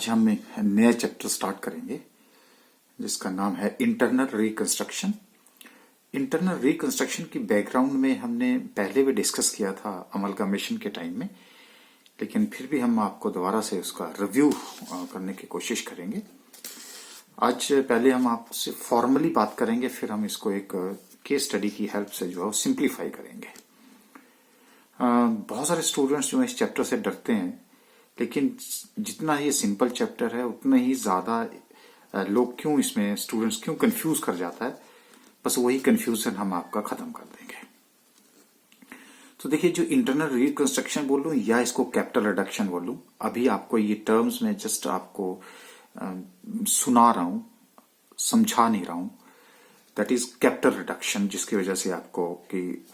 आज हम एक नया चैप्टर स्टार्ट करेंगे जिसका नाम है इंटरनल रिकंस्ट्रक्शन। इंटरनल रिकंस्ट्रक्शन की बैकग्राउंड में हमने पहले भी डिस्कस किया था अमलगमेशन के टाइम में, लेकिन फिर भी हम आपको दोबारा से उसका रिव्यू करने की कोशिश करेंगे। आज पहले हम आपसे फॉर्मली बात करेंगे, फिर हम इसको एक केस स्टडी की हेल्प से जो है सिंप्लीफाई करेंगे। बहुत सारे स्टूडेंट्स जो है इस चैप्टर से डरते हैं, लेकिन जितना ये सिंपल चैप्टर है उतना ही ज्यादा लोग क्यों इसमें स्टूडेंट्स क्यों कंफ्यूज कर जाता है, बस वही कंफ्यूजन हम आपका खत्म कर देंगे। तो देखिए, जो इंटरनल रिकंस्ट्रक्शन बोल लूं या इसको कैपिटल रिडक्शन बोल लूं, अभी आपको ये टर्म्स में जस्ट आपको सुना रहा हूं, समझा नहीं रहा हूं। दैट इज कैपिटल रिडक्शन, जिसकी वजह से आपको कि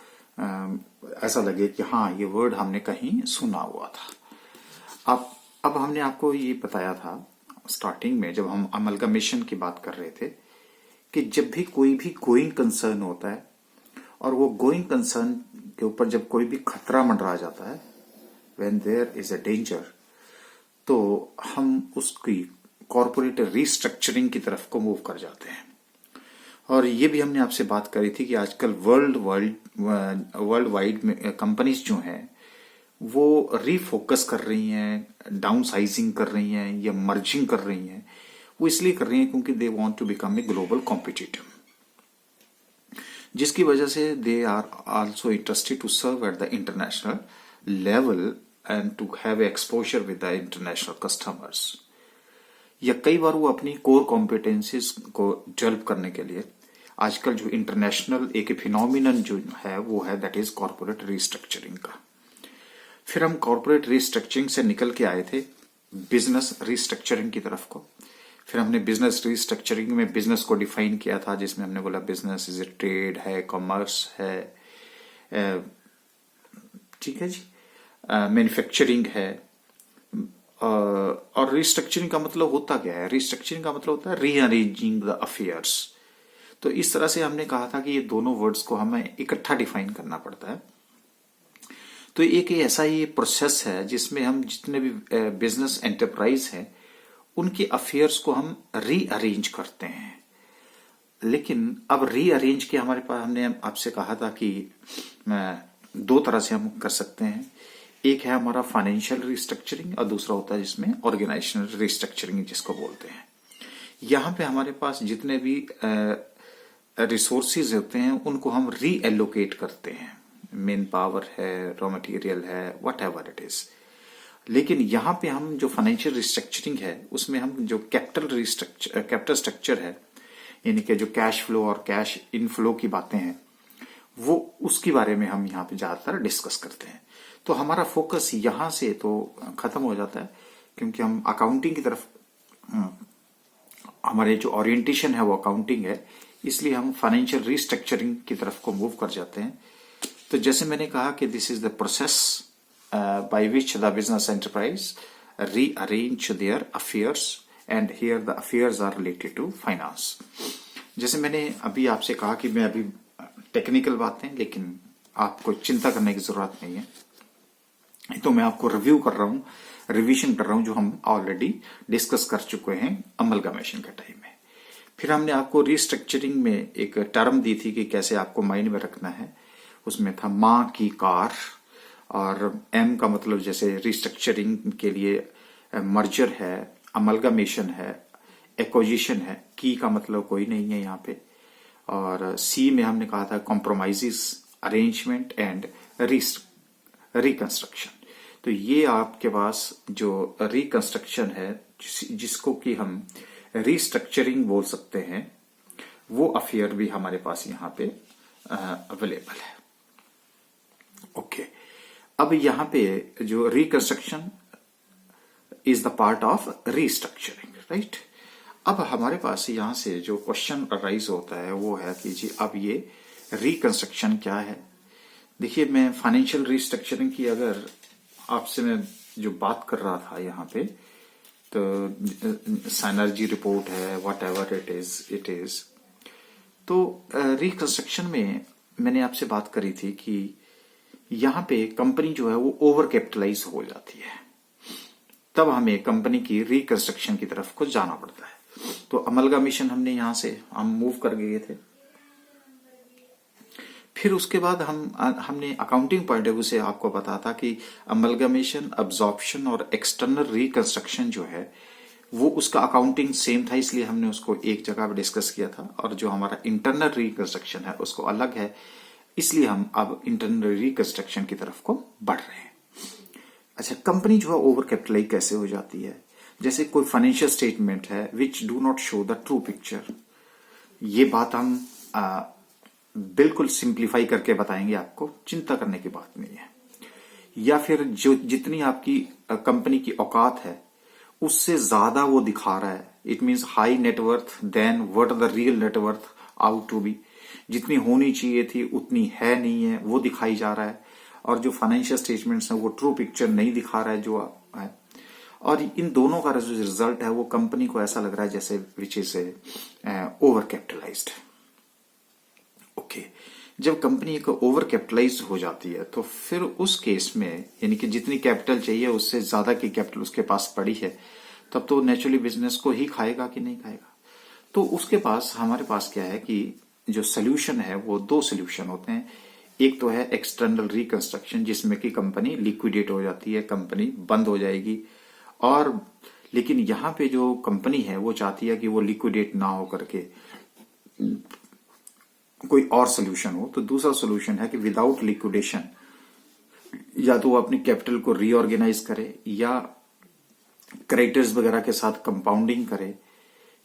ऐसा लगे कि हाँ ये वर्ड हमने कहीं सुना हुआ था। अब हमने आपको ये बताया था स्टार्टिंग में जब हम अमलगमेशन की बात कर रहे थे कि जब भी कोई भी गोइंग कंसर्न होता है और वो गोइंग कंसर्न के ऊपर जब कोई भी खतरा मंडरा जाता है, when there is a danger, तो हम उसकी कॉर्पोरेट रिस्ट्रक्चरिंग की तरफ को मूव कर जाते हैं। और ये भी हमने आपसे बात करी थी कि आजकल वर्ल्ड वाइड में कंपनीज जो हैं वो रीफोकस कर रही हैं, डाउन साइजिंग कर रही हैं या मर्जिंग कर रही हैं। वो इसलिए कर रही हैं क्योंकि they want to become a global competitive, जिसकी वजह से they are also interested to serve at the international level and to have exposure with the international customers. या कई बार वो अपनी कोर कॉम्पिटेंसीज को डेवलप करने के लिए आजकल जो इंटरनेशनल एक फिनोमिनन जो है वो है दैट इज कॉर्पोरेट रिस्ट्रक्चरिंग का। फिर हम कॉर्पोरेट रिस्ट्रक्चरिंग से निकल के आए थे बिजनेस रिस्ट्रक्चरिंग की तरफ को। फिर हमने बिजनेस रिस्ट्रक्चरिंग में बिजनेस को डिफाइन किया था, जिसमें हमने बोला बिजनेस इज ए ट्रेड है, कॉमर्स है, ठीक है जी, मैन्युफैक्चरिंग है। और रिस्ट्रक्चरिंग का मतलब होता क्या है? रिस्ट्रक्चरिंग का मतलब होता है रीअरेंजिंग द अफेयर्स। तो इस तरह से हमने कहा था कि ये दोनों वर्ड्स को हमें इकट्ठा डिफाइन करना पड़ता है। तो एक ऐसा ही प्रोसेस है जिसमें हम जितने भी बिजनेस एंटरप्राइज हैं उनके अफेयर्स को हम रीअरेंज करते हैं। लेकिन अब रीअरेंज के हमारे पास हमने आपसे कहा था कि दो तरह से हम कर सकते हैं। एक है हमारा फाइनेंशियल रिस्ट्रक्चरिंग और दूसरा होता है जिसमें ऑर्गेनाइजेशनल रिस्ट्रक्चरिंग जिसको बोलते हैं। यहाँ पे हमारे पास जितने भी रिसोर्सेज होते हैं उनको हम रीएलोकेट करते हैं। मेन पावर है, रॉ मटेरियल है, वट एवर इट इज। लेकिन यहाँ पे हम जो फाइनेंशियल रिस्ट्रक्चरिंग है उसमें हम जो कैपिटल स्ट्रक्चर है, यानी कि जो कैश फ्लो और कैश इनफ्लो की बातें हैं, वो उसके बारे में हम यहाँ पे ज्यादातर डिस्कस करते हैं। तो हमारा फोकस यहाँ से तो खत्म हो जाता है, क्योंकि हम अकाउंटिंग की तरफ, हमारे जो ओरिएंटेशन है वो अकाउंटिंग है, इसलिए हम फाइनेंशियल रिस्ट्रक्चरिंग की तरफ को मूव कर जाते हैं। तो जैसे मैंने कहा कि this is the process by which the business enterprise rearrange their affairs and here the affairs are related to finance. जैसे मैंने अभी आपसे कहा कि मैं अभी टेक्निकल बातें, लेकिन आपको चिंता करने की जरूरत नहीं है। तो मैं आपको रिव्यू कर रहा हूं, रिवीजन कर रहा हूं जो हम ऑलरेडी डिस्कस कर चुके हैं अमलगमेशन के टाइम में। फिर हमने आपको रिस्ट्रक्चरिंग में एक टर्म दी थी कि कैसे आपको माइंड में रखना है। उसमें था मां की कार, और एम का मतलब जैसे रिस्ट्रक्चरिंग के लिए मर्जर है, अमलगमेशन है, एक्विजिशन है। की का मतलब कोई नहीं है यहाँ पे। और सी में हमने कहा था कॉम्प्रोमाइजेस, अरेंजमेंट एंड रिकंस्ट्रक्शन। तो ये आपके पास जो रिकंस्ट्रक्शन है जिसको कि हम रिस्ट्रक्चरिंग बोल सकते हैं, वो अफेयर भी हमारे पास यहाँ पे अवेलेबल है। ओके, अब यहाँ पे जो reconstruction is the part of restructuring, right. अब हमारे पास यहाँ से जो क्वेश्चन अराइज होता है वो है कि जी अब ये रिकंस्ट्रक्शन क्या है। देखिए, मैं फाइनेंशियल रिस्ट्रक्चरिंग की अगर आपसे मैं जो बात कर रहा था यहाँ पे, तो साइनर्जी रिपोर्ट है, वट एवर इट इज। तो रिकंस्ट्रक्शन में मैंने आपसे बात करी थी कि यहाँ पे कंपनी जो है वो ओवर कैपिटलाइज हो जाती है। तब हमें कंपनी की रिकंस्ट्रक्शन की तरफ को जाना पड़ता है। तो अमलगामेशन हमने यहां से हम मूव कर गए थे। फिर उसके बाद हमने अकाउंटिंग पॉइंट ऑफ व्यू से आपको पता था कि अमलगमेशन, अब्जॉर्प्शन और एक्सटर्नल रिकंस्ट्रक्शन जो है वो उसका अकाउंटिंग सेम था, इसलिए हमने उसको एक जगह पर डिस्कस किया था। और जो हमारा इंटरनल रिकंस्ट्रक्शन है उसको अलग है, इसलिए हम अब इंटरनल रिकंस्ट्रक्शन की तरफ को बढ़ रहे हैं। अच्छा, कंपनी जो है ओवर कैपिटलाइज कैसे हो जाती है? जैसे कोई फाइनेंशियल स्टेटमेंट है which do not show the true picture. ये बात हम बिल्कुल सिंप्लीफाई करके बताएंगे, आपको चिंता करने की बात नहीं है। या फिर जो जितनी आपकी कंपनी की औकात है उससे ज्यादा वो दिखा रहा है, it means high net worth then what the real net worth ought to be. जितनी होनी चाहिए थी उतनी है नहीं है, वो दिखाई जा रहा है। और जो फाइनेंशियल स्टेटमेंट्स है वो ट्रू पिक्चर नहीं दिखा रहा है जो है। और इन दोनों का जो रिजल्ट है वो कंपनी को ऐसा लग रहा है जैसे which is over capitalised. Okay, जब कंपनी एक ओवर कैपिटलाइज हो जाती है तो फिर उस केस में यानी कि जितनी कैपिटल चाहिए उससे ज्यादा की कैपिटल उसके पास पड़ी है, तब तो नेचुरली बिजनेस को ही खाएगा कि नहीं खाएगा। तो उसके पास हमारे पास क्या है कि जो सोल्यूशन है वो दो सोल्यूशन होते हैं। एक तो है एक्सटर्नल रिकंस्ट्रक्शन, जिसमें कि कंपनी लिक्विडेट हो जाती है, कंपनी बंद हो जाएगी। और लेकिन यहां पे जो कंपनी है वो चाहती है कि वो लिक्विडेट ना हो करके कोई और सोल्यूशन हो। तो दूसरा सोल्यूशन है कि विदाउट लिक्विडेशन या तो वो अपनी कैपिटल को रीऑर्गेनाइज करे, या क्रेडिटर्स वगैरह के साथ कंपाउंडिंग करे,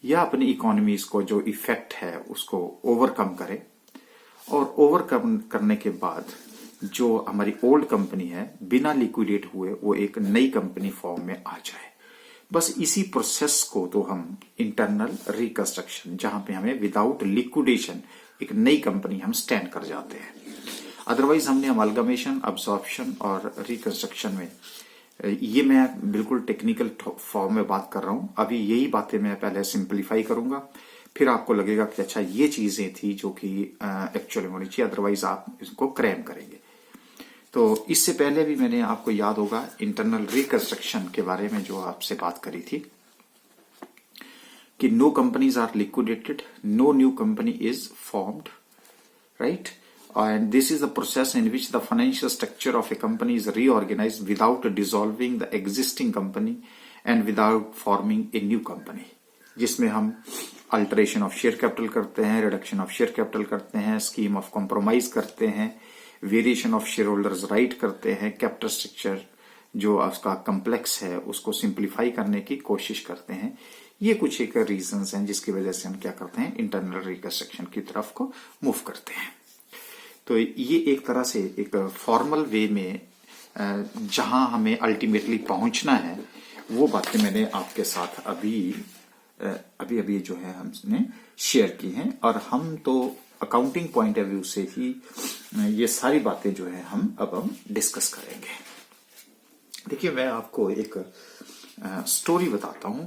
या अपनी इकोनॉमीज को जो इफेक्ट है उसको ओवरकम करे। और ओवरकम करने के बाद जो हमारी ओल्ड कंपनी है बिना लिक्विडेट हुए वो एक नई कंपनी फॉर्म में आ जाए। बस इसी प्रोसेस को तो हम इंटरनल रिकंस्ट्रक्शन, जहां पे हमें विदाउट लिक्विडेशन एक नई कंपनी हम स्टैंड कर जाते हैं। अदरवाइज हमने अमलगमेशन, अब्सॉर्प्शन और रिकंस्ट्रक्शन में, ये मैं बिल्कुल टेक्निकल फॉर्म में बात कर रहा हूं। अभी यही बातें मैं पहले सिंप्लीफाई करूंगा, फिर आपको लगेगा कि अच्छा ये चीजें थी जो कि एक्चुअली होनी चाहिए, अदरवाइज आप इसको क्रैम करेंगे। तो इससे पहले भी मैंने आपको याद होगा इंटरनल रिकंस्ट्रक्शन के बारे में जो आपसे बात करी थी कि no companies are liquidated, no new company is formed, right? And this is the process in which the financial structure of a company is reorganized without dissolving the existing company and without forming a new company, जिसमें हम alteration of share capital करते हैं, reduction of share capital करते हैं, scheme of compromise करते हैं, variation of share holders right करते हैं, कैपिटल स्ट्रक्चर जो उसका कम्प्लेक्स है उसको सिंप्लीफाई करने की कोशिश करते हैं। ये कुछ एक रीजंस हैं जिसकी वजह से हम क्या करते हैं, इंटरनल रिकंस्ट्रक्शन की तरफ को मूव करते हैं। तो ये एक तरह से एक फॉर्मल वे में जहां हमें अल्टीमेटली पहुंचना है वो बातें मैंने आपके साथ अभी जो है हमने शेयर की हैं। और हम तो अकाउंटिंग पॉइंट ऑफ व्यू से ही ये सारी बातें जो है हम डिस्कस करेंगे। देखिए, मैं आपको एक स्टोरी बताता हूं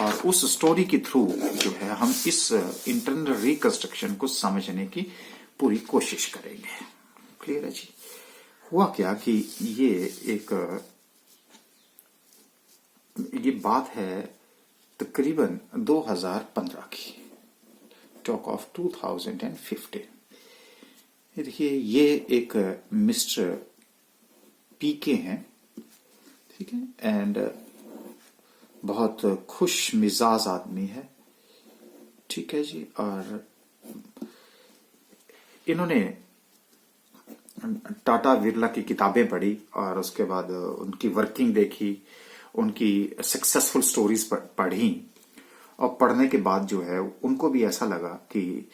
और उस स्टोरी के थ्रू जो है हम इस इंटरनल रिकंस्ट्रक्शन को समझने की पूरी कोशिश करेंगे। क्लियर है जी? हुआ क्या कि ये बात है तकरीबन 2015 की, टॉक ऑफ 2015। देखिए, ये एक मिस्टर पीके हैं, ठीक है, एंड बहुत खुश मिजाज आदमी है, ठीक है जी। और इन्होंने टाटा बिरला की किताबें पढ़ी और उसके बाद उनकी वर्किंग देखी, उनकी सक्सेसफुल स्टोरीज पढ़ी, और पढ़ने के बाद जो है उनको भी ऐसा लगा कि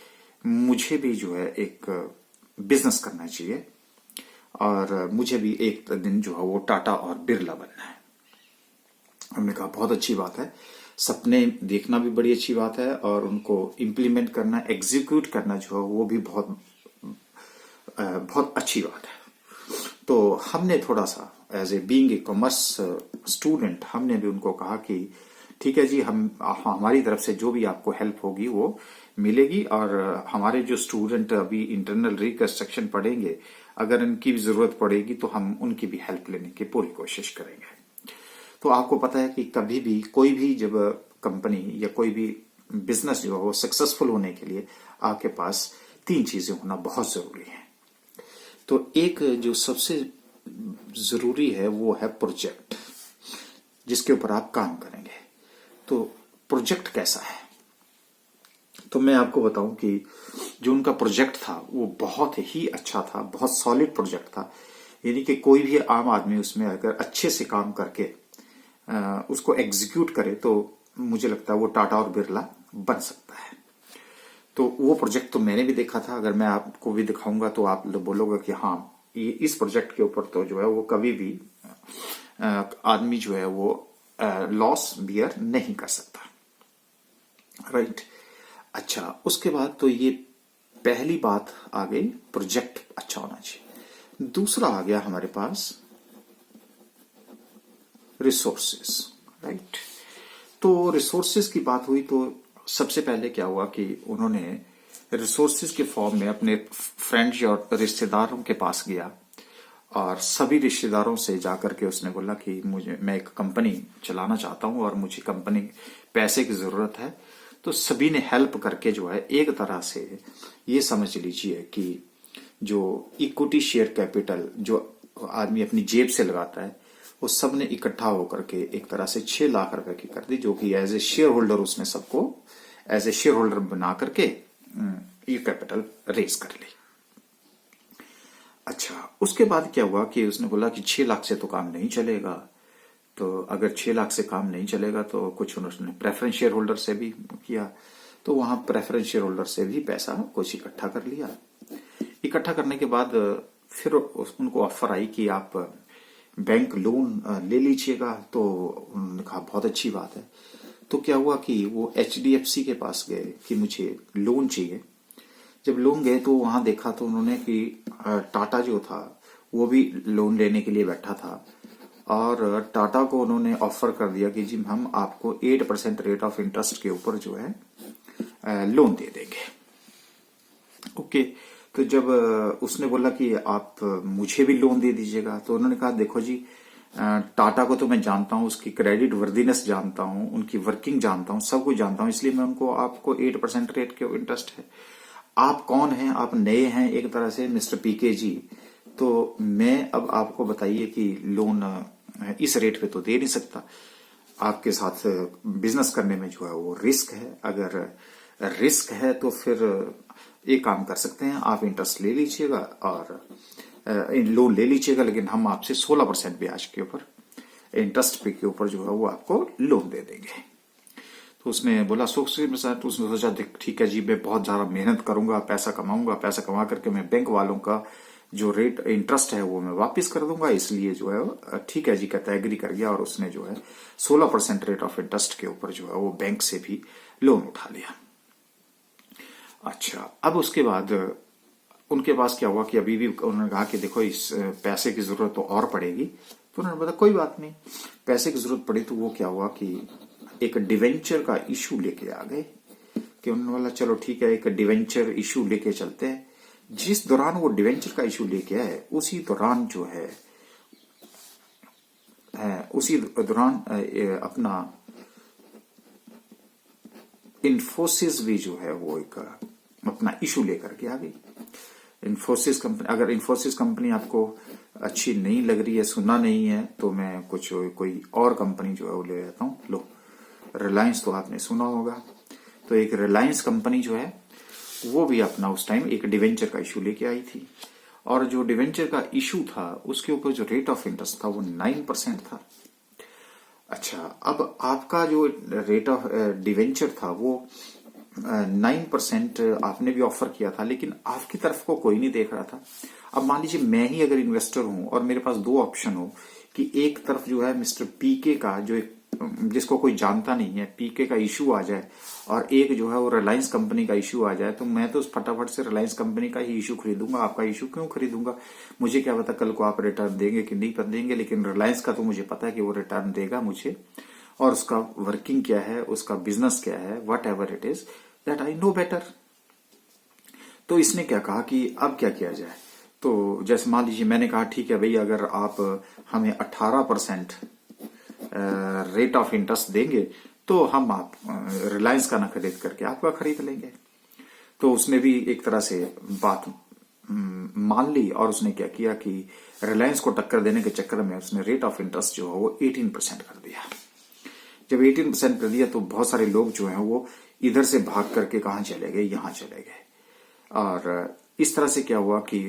मुझे भी जो है एक बिजनेस करना चाहिए और मुझे भी एक दिन जो है वो टाटा और बिरला बनना है। हमने कहा बहुत अच्छी बात है, सपने देखना भी बड़ी अच्छी बात है और उनको इम्प्लीमेंट करना, एग्जीक्यूट करना जो है वो भी बहुत अच्छी बात है। तो हमने थोड़ा सा as a being a commerce student हमने भी उनको कहा कि ठीक है जी, हमारी तरफ से जो भी आपको हेल्प होगी वो मिलेगी, और हमारे जो स्टूडेंट अभी इंटरनल रिकंस्ट्रक्शन पढ़ेंगे अगर इनकी भी जरूरत पड़ेगी तो हम उनकी भी हेल्प लेने की पूरी कोशिश करेंगे। तो आपको पता है कि कभी भी कोई भी जब कंपनी या कोई भी बिजनेस जो है वो सक्सेसफुल होने के लिए आपके पास 3 चीजें होना बहुत जरूरी है। तो एक जो सबसे जरूरी है वो है प्रोजेक्ट, जिसके ऊपर आप काम करेंगे। तो प्रोजेक्ट कैसा है, तो मैं आपको बताऊं कि जो उनका प्रोजेक्ट था वो बहुत ही अच्छा था, बहुत सॉलिड प्रोजेक्ट था। यानी कि कोई भी आम आदमी उसमें अगर अच्छे से काम करके उसको एग्जीक्यूट करे तो मुझे लगता है वो टाटा और बिरला बन सकता है। तो वो प्रोजेक्ट तो मैंने भी देखा था, अगर मैं आपको भी दिखाऊंगा तो आप बोलोगे कि हाँ ये इस प्रोजेक्ट के ऊपर तो जो है वो कभी भी आदमी जो है वो लॉस बियर नहीं कर सकता, राइट। अच्छा, उसके बाद तो ये पहली बात आ गई, प्रोजेक्ट अच्छा होना चाहिए। दूसरा आ गया हमारे पास रिसोर्सेस, राइट। तो रिसोर्सेज की बात हुई तो सबसे पहले क्या हुआ कि उन्होंने रिसोर्सेज के फॉर्म में अपने फ्रेंड्स और रिश्तेदारों के पास गया और सभी रिश्तेदारों से जाकर के उसने बोला कि मैं एक कंपनी चलाना चाहता हूं और मुझे कंपनी पैसे की जरूरत है। तो सभी ने हेल्प करके जो है एक तरह से ये समझ लीजिए कि जो इक्विटी शेयर कैपिटल जो आदमी अपनी जेब से लगाता है वो सब ने इकट्ठा होकर के एक तरह से 6 लाख रुपए की कर दी, जो कि एज ए शेयर होल्डर उसने सबको एज ए शेयर होल्डर बना करके ये कैपिटल रेज कर ली। अच्छा, उसके बाद क्या हुआ कि उसने बोला कि 6 लाख से तो काम नहीं चलेगा। तो अगर 6 लाख से काम नहीं चलेगा तो कुछ उन्होंने प्रेफरेंस शेयर होल्डर से भी किया। तो वहां प्रेफरेंस शेयर होल्डर से भी पैसा कुछ इकट्ठा कर लिया। इकट्ठा करने के बाद फिर उनको ऑफर आई कि आप बैंक लोन ले लीजिएगा। तो उन्होंने कहा बहुत अच्छी बात है। तो क्या हुआ कि वो HDFC के पास गए कि मुझे लोन चाहिए। जब लोन गए तो वहां देखा तो उन्होंने कि टाटा जो था वो भी लोन लेने के लिए बैठा था और टाटा को उन्होंने ऑफर कर दिया कि जी हम आपको 8% रेट ऑफ इंटरेस्ट के ऊपर जो है लोन दे देंगे। ओके, तो जब उसने बोला कि आप मुझे भी लोन दे दीजिएगा तो उन्होंने कहा देखो जी टाटा को तो मैं जानता हूं, उसकी क्रेडिट वर्दीनेस जानता हूं, उनकी वर्किंग जानता हूं, सब कुछ जानता हूं, इसलिए मैं उनको आपको 8% रेट के इंटरेस्ट है। आप कौन हैं, आप नए हैं एक तरह से मिस्टर पीके जी, तो मैं अब आपको बताइए कि लोन इस रेट पे तो दे नहीं सकता। आपके साथ बिजनेस करने में जो है वो रिस्क है। अगर रिस्क है तो फिर एक काम कर सकते हैं, आप इंटरेस्ट ले लीजिएगा और लोन ले लीजिएगा, लेकिन हम आपसे 16% ब्याज के ऊपर इंटरेस्ट पे के ऊपर जो है वो आपको लोन दे देंगे। तो उसने बोला उसने सोचा ठीक है जी, मैं बहुत ज्यादा मेहनत करूंगा, पैसा कमाऊंगा, पैसा कमा करके मैं बैंक वालों का जो रेट इंटरेस्ट है वो मैं वापस कर दूंगा, इसलिए जो है ठीक है जी कहता है, एग्री कर गया और उसने जो है 16% रेट ऑफ इंटरेस्ट के ऊपर जो है वो बैंक से भी लोन उठा लिया। अच्छा, अब उसके बाद उनके पास क्या हुआ कि अभी भी उन्होंने कहा कि देखो इस पैसे की जरूरत तो और पड़ेगी। तो उन्होंने बताया कोई बात नहीं, पैसे की जरूरत पड़ी। तो वो क्या हुआ कि एक डिवेंचर का इशू लेके आ गए कि उन्होंने बोला चलो ठीक है एक डिवेंचर इशू लेके चलते हैं। जिस दौरान वो डिवेंचर का इशू लेके आए उसी दौरान जो है उसी दौरान अपना इन्फोसिस भी जो है वो एक अपना इशू लेकर के आ गई। इन्फोसिस कंपनी, अगर इन्फोसिस कंपनी आपको अच्छी नहीं लग रही है, सुनना नहीं है, तो मैं कुछ कोई और कंपनी जो है वो ले लेता हूँ। लो, रिलायंस तो आपने सुना होगा। तो एक रिलायंस कंपनी जो है वो भी अपना उस टाइम एक डिवेंचर का इशू लेके आई थी और जो डिवेंचर का इशू था उसके ऊपर जो रेट ऑफ इंटरेस्ट था वो 9% था। अच्छा, अब आपका जो रेट ऑफ डिवेंचर था वो 9% आपने भी ऑफर किया था, लेकिन आपकी तरफ को कोई नहीं देख रहा था। अब मान लीजिए मैं ही अगर इन्वेस्टर हूं और मेरे पास 2 ऑप्शन हो कि एक तरफ जो है मिस्टर पीके का जो जिसको कोई जानता नहीं है पीके का इशू आ जाए और एक जो है वो रिलायंस कंपनी का इशू आ जाए, तो मैं तो फटाफट से रिलायंस कंपनी का ही इशू खरीदूंगा। आपका इशू क्यों खरीदूंगा? मुझे क्या पता कल को आप रिटर्न देंगे कि नहीं देंगे, लेकिन रिलायंस का तो मुझे पता है कि वो रिटर्न देगा मुझे, और उसका वर्किंग क्या है, उसका बिजनेस क्या है, what ever it is that I know better. तो इसने क्या कहा कि अब क्या किया जाए। तो जैसे मान लीजिए मैंने कहा ठीक है भाई, अगर आप हमें 18% रेट ऑफ इंटरेस्ट देंगे तो हम आप रिलायंस का ना खरीद करके आपका खरीद लेंगे। तो उसने भी एक तरह से बात मान ली और उसने क्या किया कि रिलायंस को टक्कर देने के चक्कर में उसने रेट ऑफ इंटरेस्ट जो है वो 18% कर दिया। जब 18% कर दिया तो बहुत सारे लोग जो हैं वो इधर से भाग करके कहां चले गए, यहां चले गए। और इस तरह से क्या हुआ कि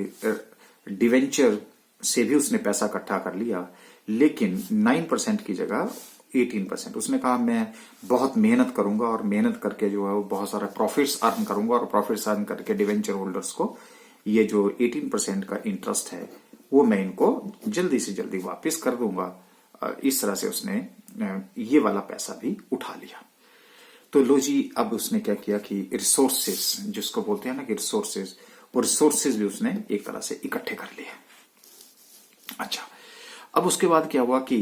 डिवेंचर से भी उसने पैसा इकट्ठा कर लिया, लेकिन 9% की जगह 18%। उसने कहा मैं बहुत मेहनत करूंगा और मेहनत करके जो है वो बहुत सारा प्रॉफिट्स अर्न करूंगा और प्रॉफिट्स अर्न करके डिवेंचर होल्डर्स को ये जो 18% का इंटरेस्ट है वो मैं इनको जल्दी से जल्दी वापस कर दूंगा। इस तरह से उसने ये वाला पैसा भी उठा लिया। तो लो जी, अब उसने क्या किया कि रिसोर्सेस जिसको बोलते हैं ना कि रिसोर्सेस, वो रिसोर्सेस भी उसने एक तरह से इकट्ठे कर लिए। अच्छा, अब उसके बाद क्या हुआ कि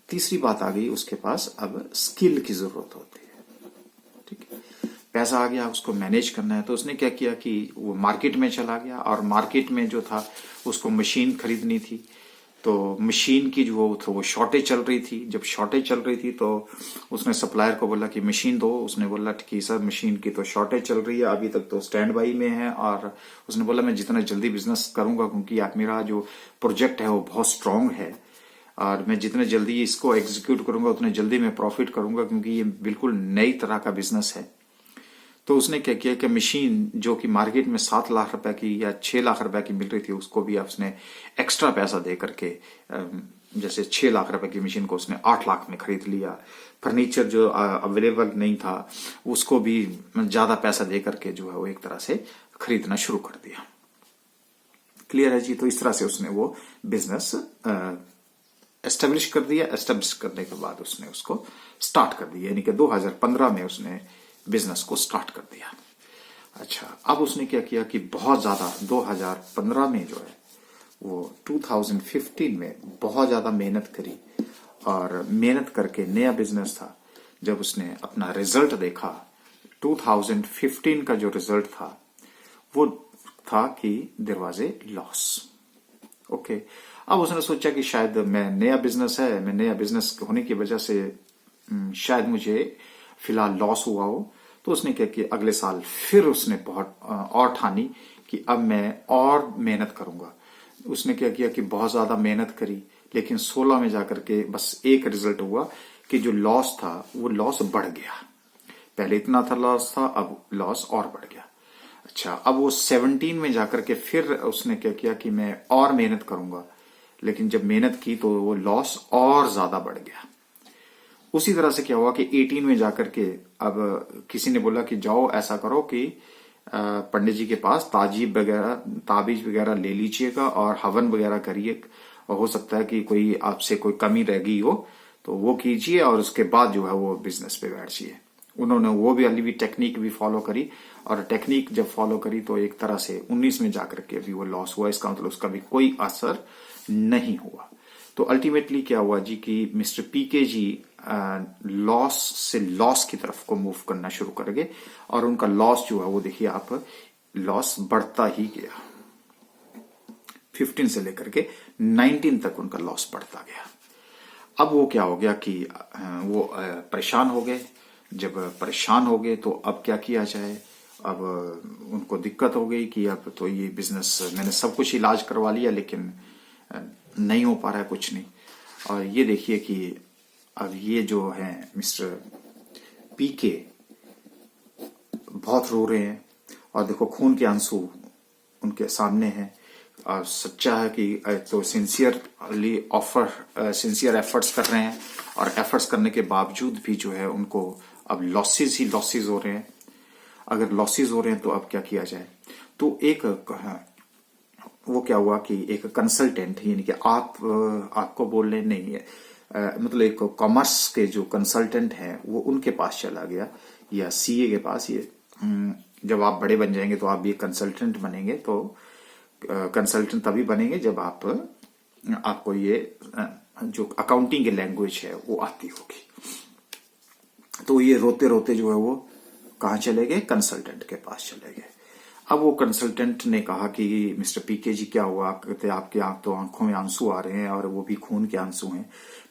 तीसरी बात आ गई, उसके पास अब स्किल की जरूरत होती है। ठीक है, पैसा आ गया, उसको मैनेज करना है। तो उसने क्या किया कि वो मार्केट में चला गया और मार्केट में जो था उसको मशीन खरीदनी थी। तो मशीन की जो था वो शॉर्टेज चल रही थी। जब शॉर्टेज चल रही थी तो उसने सप्लायर को बोला कि मशीन दो। उसने बोला कि सर मशीन की तो शॉर्टेज चल रही है, अभी तक तो स्टैंड बाई में है। और उसने बोला मैं जितना जल्दी बिजनेस करूंगा, क्योंकि आप मेरा जो प्रोजेक्ट है वो बहुत स्ट्रांग है और मैं जितने जल्दी इसको एग्जीक्यूट करूंगा उतने जल्दी मैं प्रॉफिट करूंगा, क्योंकि ये बिल्कुल नई तरह का बिजनेस है। तो उसने क्या किया कि मशीन जो कि मार्केट में 7 लाख रुपए की या 6 लाख रुपए की मिल रही थी, उसको भी उसने एक्स्ट्रा पैसा दे करके जैसे 6 लाख रुपए की मशीन को उसने 8 लाख में खरीद लिया। फर्नीचर जो अवेलेबल नहीं था उसको भी ज्यादा पैसा दे करके जो है वो एक तरह से खरीदना शुरू कर दिया। क्लियर है जी? तो इस तरह से उसने वो बिजनेस एस्टेब्लिश कर दिया। एस्टेब्लिश करने के बाद उसने उसको स्टार्ट कर दिया, यानी कि 2015 में उसने बिजनेस को स्टार्ट कर दिया। अच्छा, अब उसने क्या किया कि बहुत ज्यादा 2015 में जो है वो 2015 में बहुत ज्यादा मेहनत करी और मेहनत करके नया बिजनेस था। जब उसने अपना रिजल्ट देखा 2015 का जो रिजल्ट था वो था कि there was a loss. Okay, अब उसने सोचा कि शायद मैं नया बिजनेस होने की वजह से शायद मुझे फिलहाल लॉस हुआ हो। तो उसने क्या किया, अगले साल फिर उसने बहुत और ठानी कि अब मैं और मेहनत करूंगा। उसने क्या किया कि बहुत ज्यादा मेहनत करी, लेकिन 16 में जाकर के बस एक रिजल्ट हुआ कि जो लॉस था वो लॉस बढ़ गया। पहले इतना था लॉस था, अब लॉस और बढ़ गया। अच्छा, अब वो 17 में जाकर के फिर उसने क्या किया कि मैं और मेहनत करूंगा, लेकिन जब मेहनत की तो वो लॉस और ज्यादा बढ़ गया। उसी तरह से क्या हुआ कि 18 में जाकर के अब किसी ने बोला कि जाओ ऐसा करो कि पंडित जी के पास ताबीज वगैरह ले लीजिएगा और हवन वगैरह करिए, और हो सकता है कि कोई आपसे कोई कमी रह गई हो तो वो कीजिए और उसके बाद जो है वो बिजनेस पे बैठिए। उन्होंने वो भी अली भी टेक्निक भी फॉलो करी, और टेक्निक जब फॉलो करी तो एक तरह से 19 में जाकर के भी वो लॉस हुआ। इसका मतलब उसका भी कोई असर नहीं हुआ। तो अल्टीमेटली क्या हुआ जी कि मिस्टर पीके जी लॉस से लॉस की तरफ को मूव करना शुरू कर गए, और उनका लॉस जो है वो देखिए आप, लॉस बढ़ता ही गया। 15 से लेकर के 19 तक उनका लॉस बढ़ता गया। अब वो क्या हो गया कि वो परेशान हो गए। जब परेशान हो गए तो अब क्या किया जाए। अब उनको दिक्कत हो गई कि अब तो ये बिजनेस, मैंने सब कुछ इलाज करवा लिया लेकिन नहीं हो पा रहा है कुछ नहीं। और ये देखिए कि अब ये जो है मिस्टर पीके बहुत रो रहे हैं, और देखो खून के आंसू उनके सामने हैं। और सच्चा है कि तो सिंसियर एफर्ट्स कर रहे हैं, और एफर्ट्स करने के बावजूद भी जो है उनको अब लॉसेस ही लॉसेस हो रहे हैं। अगर लॉसेस हो रहे हैं तो अब क्या किया जाए। तो एक वो क्या हुआ कि एक कंसल्टेंट, यानी कि आपको बोलने नहीं है, मतलब एक कॉमर्स के जो कंसल्टेंट हैं वो उनके पास चला गया, या सीए के पास। ये जब आप बड़े बन जाएंगे तो आप भी कंसल्टेंट बनेंगे। तो कंसल्टेंट तभी बनेंगे जब आपको ये जो अकाउंटिंग की लैंग्वेज है वो आती होगी। तो ये रोते रोते जो है वो कहाँ चले गए, कंसल्टेंट के पास चले गए। अब वो कंसल्टेंट ने कहा कि मिस्टर पीके जी क्या हुआ? कहते आपके तो आंखों में आंसू आ रहे हैं और वो भी खून के आंसू हैं।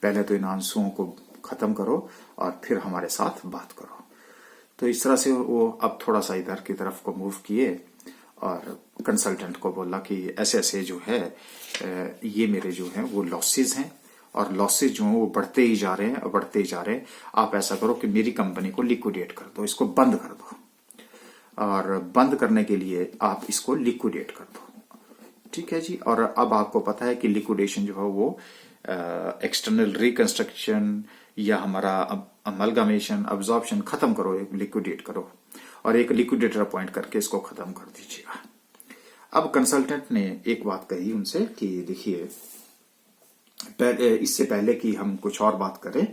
पहले तो इन आंसुओं को खत्म करो और फिर हमारे साथ बात करो। तो इस तरह से वो अब थोड़ा सा इधर की तरफ को मूव किए और कंसल्टेंट को बोला कि ऐसे ऐसे जो है ये मेरे जो है वो लॉसेस हैं और लॉसेस जो हैं वो बढ़ते ही जा रहे हैं और बढ़ते ही जा रहे हैं। आप ऐसा करो कि मेरी कंपनी को लिक्विडेट कर दो, इसको बंद कर दो, और बंद करने के लिए आप इसको लिक्विडेट कर दो। ठीक है जी। और अब आपको पता है कि लिक्विडेशन जो है वो एक्सटर्नल रिकंस्ट्रक्शन या हमारा अमलगामेशन अब्जॉर्प्शन खत्म करो, एक लिक्विडेट करो और एक लिक्विडेटर अपॉइंट करके इसको खत्म कर दीजिएगा। अब कंसल्टेंट ने एक बात कही उनसे कि देखिए इससे पहले कि हम कुछ और बात करें,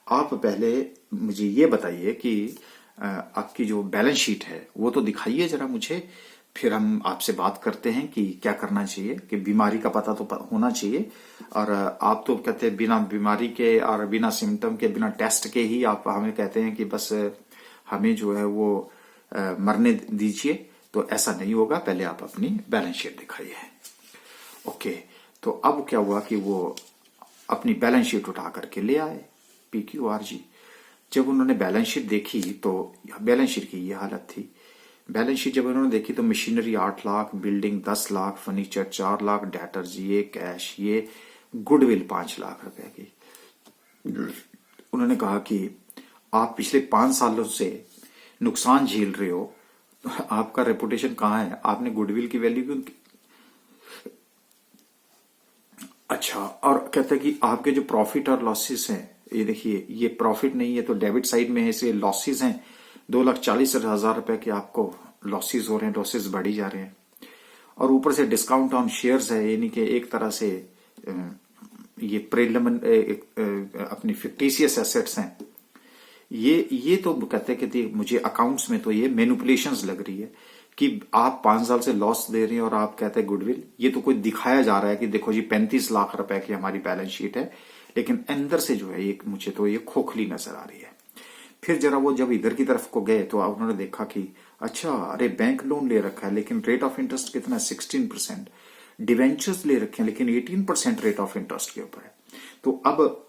आप पहले मुझे ये बताइए कि आपकी जो बैलेंस शीट है वो तो दिखाइए जरा मुझे, फिर हम आपसे बात करते हैं कि क्या करना चाहिए, कि बीमारी का पता तो होना चाहिए। और आप तो कहते हैं बिना बीमारी के और बिना सिम्टम के बिना टेस्ट के ही आप हमें कहते हैं कि बस हमें जो है वो मरने दीजिए। तो ऐसा नहीं होगा, पहले आप अपनी बैलेंस शीट दिखाइए। ओके, तो अब क्या हुआ कि वो अपनी बैलेंस शीट उठा करके ले आए PQRG। जब उन्होंने बैलेंस शीट देखी तो बैलेंस शीट की ये हालत थी। बैलेंस शीट जब उन्होंने देखी तो machinery 8 lakh, building 10 lakh, furniture 4 lakh, debtors ये, कैश ये, गुडविल 5 लाख रुपए की। उन्होंने कहा कि आप पिछले 5 सालों से नुकसान झेल रहे हो, आपका रेपुटेशन कहाँ है? आपने गुडविल की वैल्यू क्यों? अच्छा, और कहते हैं कि आपके जो प्रॉफिट और लॉसेस हैं, ये देखिए ये प्रॉफिट नहीं है तो डेबिट साइड में है, इसलिए लॉसेस हैं 2,40,000 रुपए के आपको लॉसेस हो रहे हैं, लॉसेस बढ़ी जा रहे हैं। और ऊपर से डिस्काउंट ऑन शेयर्स है, यानी कि एक तरह से ये प्रीलिमिन अपनी फिक्टिशियस एसेट्स हैं। ये तो कहते हैं कि मुझे अकाउंट्स में तो ये मैनिपुलेशंस लग रही है कि आप 5 साल से लॉस दे रहे हैं और आप कहते हैं गुडविल। ये तो कोई दिखाया जा रहा है कि देखो जी 35 लाख रुपए की हमारी बैलेंस शीट है, लेकिन अंदर से जो है ये मुझे तो ये खोखली नजर आ रही है। फिर जरा वो जब इधर की तरफ को गए तो उन्होंने देखा कि अच्छा, अरे बैंक लोन ले रखा है लेकिन रेट ऑफ इंटरेस्ट कितना 16%, डिवेंचर्स ले रखे हैं लेकिन 18% रेट ऑफ इंटरेस्ट के ऊपर है। तो अब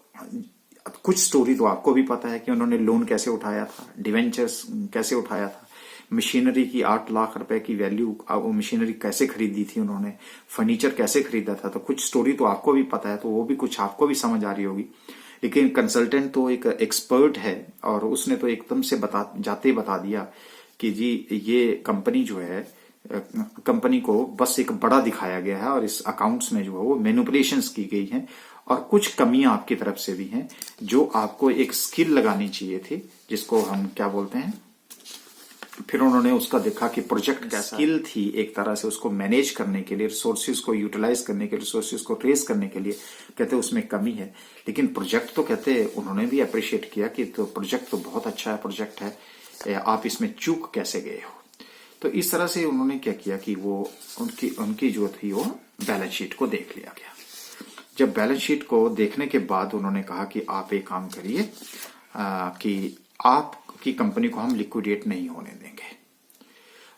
कुछ स्टोरी तो आपको भी पता है कि उन्होंने लोन कैसे उठाया था, डिवेंचर्स कैसे उठाया था, मशीनरी की 8 लाख रुपए की वैल्यू, वो मशीनरी कैसे खरीदी थी उन्होंने, फर्नीचर कैसे खरीदा था। तो कुछ स्टोरी तो आपको भी पता है, तो वो भी कुछ आपको भी समझ आ रही होगी। लेकिन कंसल्टेंट तो एक एक्सपर्ट है और उसने तो एकदम से बता दिया कि जी ये कंपनी जो है, कंपनी को बस एक बड़ा दिखाया गया है और इस अकाउंट्स में जो है वो मैनिपुलेशंस की गई हैं और कुछ कमियां आपकी तरफ से भी हैं जो आपको एक स्किल लगानी चाहिए थी, जिसको हम क्या बोलते हैं। फिर उन्होंने उसका देखा कि प्रोजेक्ट कैसा स्किल थी एक तरह से उसको मैनेज करने के लिए, रिसोर्सेज को यूटिलाइज करने के लिए, रिसोर्सेज को ट्रेस करने के लिए, कहते उसमें कमी है। लेकिन प्रोजेक्ट तो कहते उन्होंने भी अप्रिशिएट किया कि तो प्रोजेक्ट तो बहुत अच्छा है, प्रोजेक्ट है, आप इसमें चूक कैसे गए हो। तो इस तरह से उन्होंने क्या किया कि वो उनकी जो थी वो बैलेंस शीट को देख लिया गया। जब बैलेंस शीट को देखने के बाद उन्होंने कहा कि आप एक काम करिए कि आपकी कंपनी को हम लिक्विडेट नहीं होने देंगे।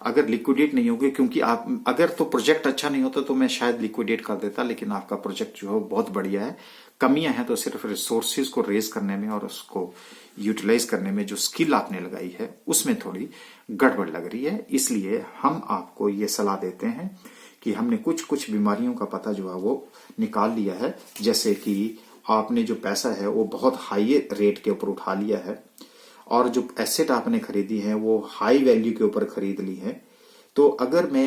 अगर लिक्विडेट नहीं होगी, क्योंकि आप अगर तो प्रोजेक्ट अच्छा नहीं होता तो मैं शायद लिक्विडेट कर देता, लेकिन आपका प्रोजेक्ट जो है बहुत बढ़िया है। कमियां हैं तो सिर्फ रिसोर्सेज को रेज करने में और उसको यूटिलाइज करने में जो स्किल आपने लगाई है उसमें थोड़ी गड़बड़ लग रही है। इसलिए हम आपको ये सलाह देते हैं कि हमने कुछ कुछ बीमारियों का पता जो है वो निकाल लिया है। जैसे कि आपने जो पैसा है वो बहुत हाई रेट के ऊपर उठा लिया है और जो एसेट आपने खरीदी है वो हाई वैल्यू के ऊपर खरीद ली है। तो अगर मैं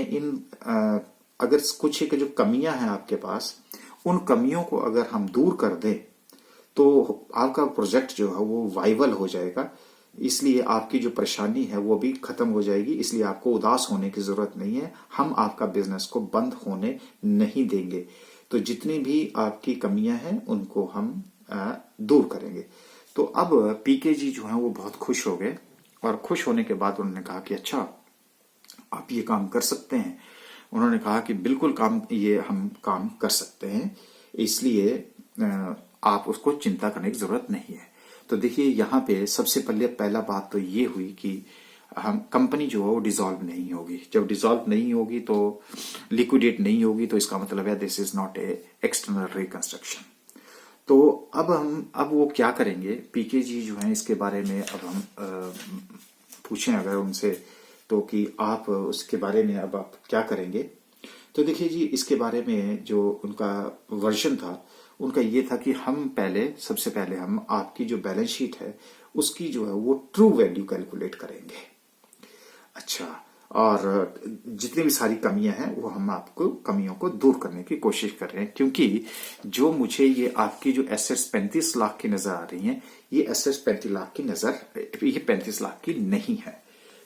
अगर कुछ एक जो कमियां हैं आपके पास, उन कमियों को अगर हम दूर कर दें तो आपका प्रोजेक्ट जो है वो वाइबल हो जाएगा। इसलिए आपकी जो परेशानी है वो भी खत्म हो जाएगी। इसलिए आपको उदास होने की जरूरत नहीं है, हम आपका बिजनेस को बंद होने नहीं देंगे। तो जितनी भी आपकी कमियां हैं उनको हम दूर करेंगे। तो अब पीके जी जो है वो बहुत खुश हो गए और खुश होने के बाद उन्होंने कहा कि अच्छा आप ये काम कर सकते हैं। उन्होंने कहा कि बिल्कुल हम काम कर सकते हैं, इसलिए आप उसको चिंता करने की जरूरत नहीं है। तो देखिए यहाँ पे सबसे पहला बात तो ये हुई कि हम कंपनी जो है वो डिसॉल्व नहीं होगी। जब डिसॉल्व नहीं होगी तो लिक्विडेट नहीं होगी, तो इसका मतलब है this is not a external reconstruction. तो अब वो क्या करेंगे, पीके जी जो है इसके बारे में अब हम पूछें अगर उनसे, तो कि आप उसके बारे में अब आप क्या करेंगे। तो देखिए जी, इसके बारे में जो उनका वर्जन था, उनका ये था कि हम सबसे पहले हम आपकी जो बैलेंस शीट है उसकी जो है वो ट्रू वैल्यू कैलकुलेट करेंगे। अच्छा, और जितनी भी सारी कमियां हैं वो हम आपको कमियों को दूर करने की कोशिश कर रहे हैं, क्योंकि जो मुझे ये आपकी जो एसेट्स 35 लाख की नजर आ रही हैं, ये एसेट्स 35 लाख की ये 35 लाख की नहीं है।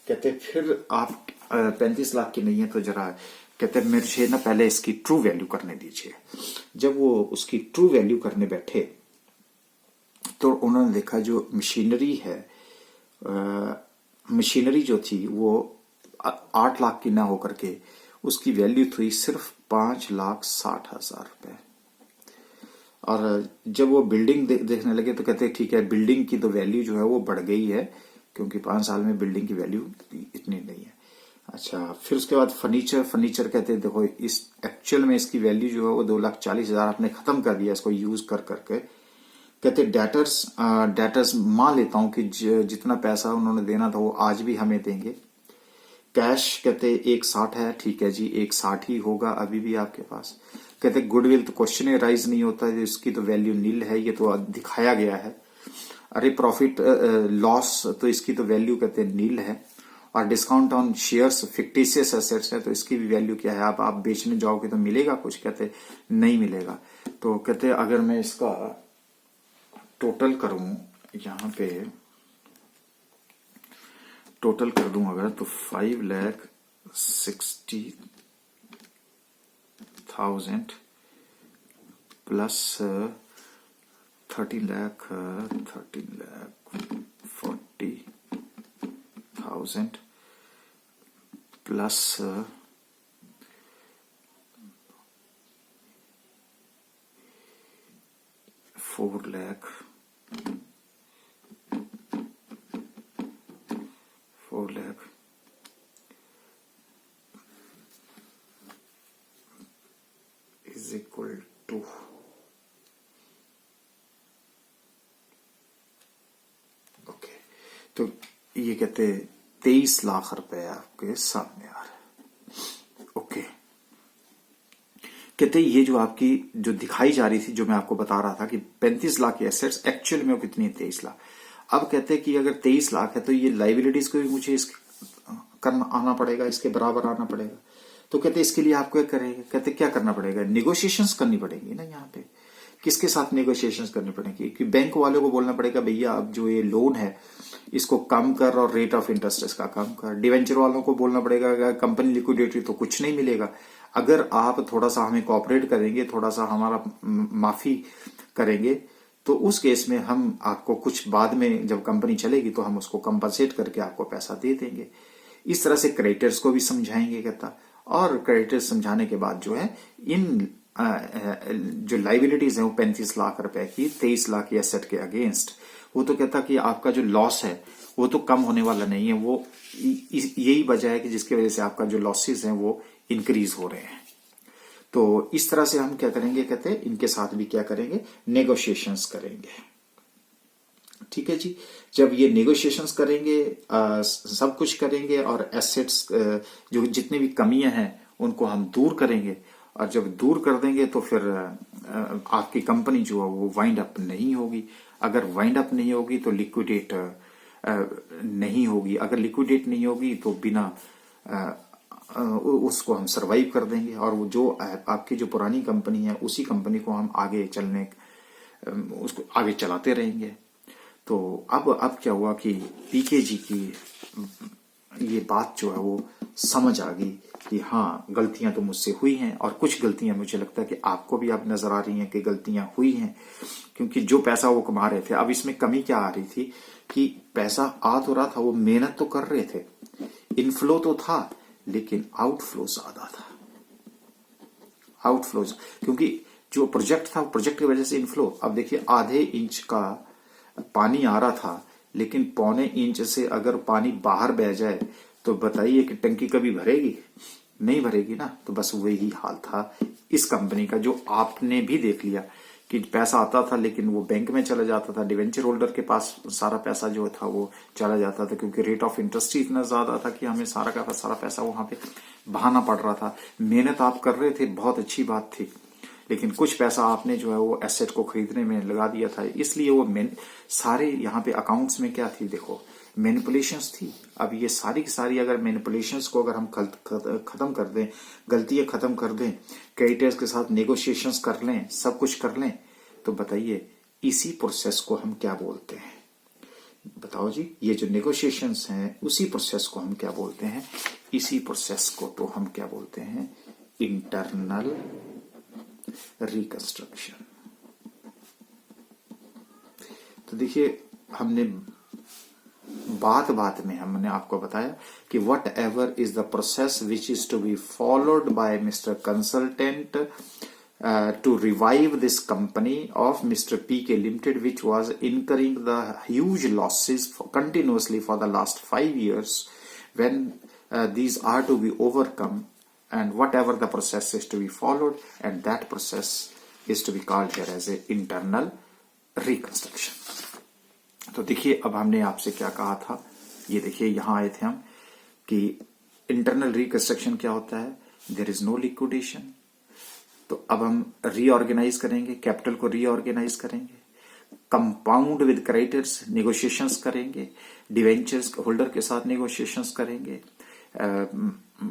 कहते फिर आप 35 लाख की नहीं है तो जरा कहते मुझे ना पहले इसकी ट्रू वैल्यू करने दीजिए। जब वो उसकी ट्रू वैल्यू करने बैठे तो उन्होंने देखा जो मशीनरी है, मशीनरी जो थी वो 8 लाख की ना होकर के उसकी वैल्यू थी सिर्फ 5,60,000 रुपए। और जब वो बिल्डिंग देखने लगे तो कहते ठीक है, बिल्डिंग की तो वैल्यू जो है वो बढ़ गई है, क्योंकि 5 साल में बिल्डिंग की वैल्यू इतनी नहीं है। अच्छा, फिर उसके बाद फर्नीचर कहते हैं देखो इस एक्चुअल में इसकी वैल्यू जो है वो 2,40,000 आपने खत्म कर दिया इसको यूज कर करके। कहते डेटर्स मान लेता हूं कि जितना पैसा उन्होंने देना था वो आज भी हमें देंगे। कैश कहते 1,60 है, ठीक है जी 1,60 ही होगा अभी भी आपके पास। कहते गुडविल तो क्वेश्चन राइज नहीं होता, इसकी तो वैल्यू नील है, ये तो दिखाया गया है। अरे प्रॉफिट लॉस तो इसकी तो वैल्यू कहते नील है। और discount on shares fictitious assets है, तो इसकी भी वैल्यू क्या है, आप बेचने जाओगे तो मिलेगा कुछ, कहते नहीं मिलेगा। तो कहते अगर मैं इसका टोटल करूं, यहां पे टोटल कर दूं अगर, तो 5,60,000 plus 13,40,000 plus 4 lakh is equal to okay. तो ये कहते 23 लाख रुपए आपके सामने आ रहे हैं। ओके, कहते ये जो आपकी जो दिखाई जा रही थी, जो मैं आपको बता रहा था कि 35 लाख की एसेट्स, एक्चुअल में वो कितनी है 23 लाख। अब कहते हैं कि अगर 23 लाख है तो ये लाइबिलिटीज को भी मुझे करना आना पड़ेगा, इसके बराबर आना पड़ेगा। तो कहते इसके लिए आपको क्या करेंगे, कहते क्या करना पड़ेगा, नेगोशिएशंस करनी पड़ेगी ना। यहाँ पे किसके साथ नेगोशिएशंस करनी पड़ेगी, कि बैंक वालों को बोलना पड़ेगा भैया अब जो ये लोन है इसको कम कर और रेट ऑफ इंटरेस्ट इसका कम कर। डिवेंचर वालों को बोलना पड़ेगा कंपनी लिक्विडेटरी तो कुछ नहीं मिलेगा, अगर आप थोड़ा सा हमें कोऑपरेट करेंगे, थोड़ा सा हमारा माफी करेंगे, तो उस केस में हम आपको कुछ बाद में जब कंपनी चलेगी तो हम उसको कंपनसेट करके आपको पैसा दे देंगे। इस तरह से क्रेडिटर्स को भी समझाएंगे कहता। और क्रेडिटर्स समझाने के बाद जो है इन जो लाइबिलिटीज है वो 35 लाख रुपए की 23 लाख की एसेट के अगेंस्ट, वो तो कहता कि आपका जो लॉस है वो तो कम होने वाला नहीं है, वो यही वजह है कि जिसकी वजह से आपका जो लॉसेस हैं वो इंक्रीज हो रहे हैं। तो इस तरह से हम क्या करेंगे, कहते हैं इनके साथ भी क्या करेंगे, नेगोशिएशंस करेंगे। ठीक है जी, जब ये नेगोशिएशंस करेंगे, सब कुछ करेंगे और एसेट्स जो जितनी भी कमियां हैं उनको हम दूर करेंगे, और जब दूर कर देंगे तो फिर आपकी कंपनी जो है वो वाइंड अप नहीं होगी। अगर वाइंड अप नहीं होगी तो लिक्विडेट नहीं होगी, अगर लिक्विडेट नहीं होगी तो बिना उसको हम सरवाइव कर देंगे, और वो जो आपकी जो पुरानी कंपनी है उसी कंपनी को हम उसको आगे चलाते रहेंगे। तो अब क्या हुआ कि पीके जी की ये बात जो है वो समझ आ गई कि हाँ गलतियां तो मुझसे हुई हैं, और कुछ गलतियां मुझे लगता है कि आपको भी अब नजर आ रही हैं कि गलतियां हुई हैं, क्योंकि जो पैसा वो कमा रहे थे, अब इसमें कमी क्या आ रही थी कि पैसा आ तो रहा था, वो मेहनत तो कर रहे थे, इनफ्लो तो था लेकिन आउटफ्लो ज्यादा था। आउटफ्लोज क्योंकि जो प्रोजेक्ट था प्रोजेक्ट की वजह से इनफ्लो। अब देखिए आधे इंच का पानी आ रहा था लेकिन पौने इंच से अगर पानी बाहर बह जाए तो बताइए कि टंकी कभी भरेगी? नहीं भरेगी ना। तो बस वही हाल था इस कंपनी का, जो आपने भी देख लिया कि पैसा आता था लेकिन वो बैंक में चला जाता था, डिवेंचर होल्डर के पास सारा पैसा जो था वो चला जाता था, क्योंकि रेट ऑफ इंटरेस्ट ही इतना ज्यादा था कि हमें सारा का सारा पैसा वहां पे बहाना पड़ रहा था। मेहनत आप कर रहे थे, बहुत अच्छी बात थी, लेकिन कुछ पैसा आपने जो है वो एसेट को खरीदने में लगा दिया था, इसलिए वो सारे यहाँ पे अकाउंट्स में क्या थी, देखो मैनिपुलेशंस थी। अब ये सारी की सारी अगर मैनिपुलेशंस को अगर हम खत्म कर दें, गलतियां खत्म कर दें, क्रेडिटर्स के साथ नेगोशिएशंस कर लें, सब कुछ कर लें, तो बताइए इसी प्रोसेस को हम क्या बोलते हैं? बताओ जी, ये जो नेगोशिएशंस हैं उसी प्रोसेस को हम क्या बोलते हैं? इसी प्रोसेस को तो हम क्या बोलते हैं? Internal reconstruction. तो देखिए, हमने बात में हमने आपको बताया कि whatever is the process which is to be followed by mister consultant to revive this company of Mr. PK Limited, which was incurring the huge losses continuously for the last 5 years, when these are to be overcome, and whatever the process is to be followed, and that process is to be called here as a internal reconstruction. तो देखिए, अब हमने आपसे क्या कहा था, ये देखिए यहां आए थे हम कि इंटरनल रिकंस्ट्रक्शन क्या होता है? There is no liquidation. तो अब हम रीऑर्गेनाइज करेंगे, कैपिटल को रीऑर्गेनाइज करेंगे, कंपाउंड विद क्रेडिटर्स नेगोशिएशंस करेंगे, डिवेंचर्स होल्डर के साथ नेगोशिएशंस करेंगे,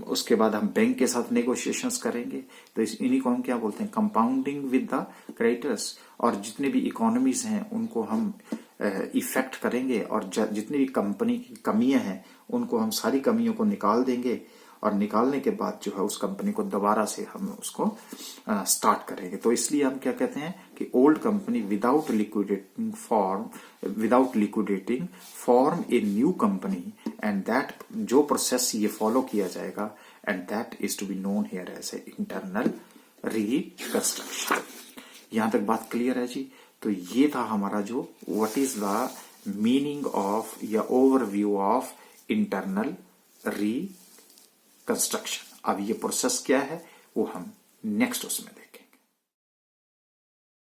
उसके बाद हम बैंक के साथ नेगोशिएशंस करेंगे। तो इन्हीं को हम क्या बोलते हैं? Compounding with the creditors. और जितने भी इकोनॉमीज हैं उनको हम इफेक्ट करेंगे, और जितनी भी कंपनी की कमियां हैं उनको हम सारी कमियों को निकाल देंगे, और निकालने के बाद जो है उस कंपनी को दोबारा से हम उसको स्टार्ट करेंगे। तो इसलिए हम क्या कहते हैं कि old company without liquidating form a new company, and that जो प्रोसेस ये फॉलो किया जाएगा, and that is to be known here as a internal reconstruction. यहां तक बात क्लियर है जी? तो ये था हमारा जो what is the meaning of या ओवरव्यू ऑफ इंटरनल रिकंस्ट्रक्शन। अब ये प्रोसेस क्या है वो हम नेक्स्ट उसमें देखेंगे।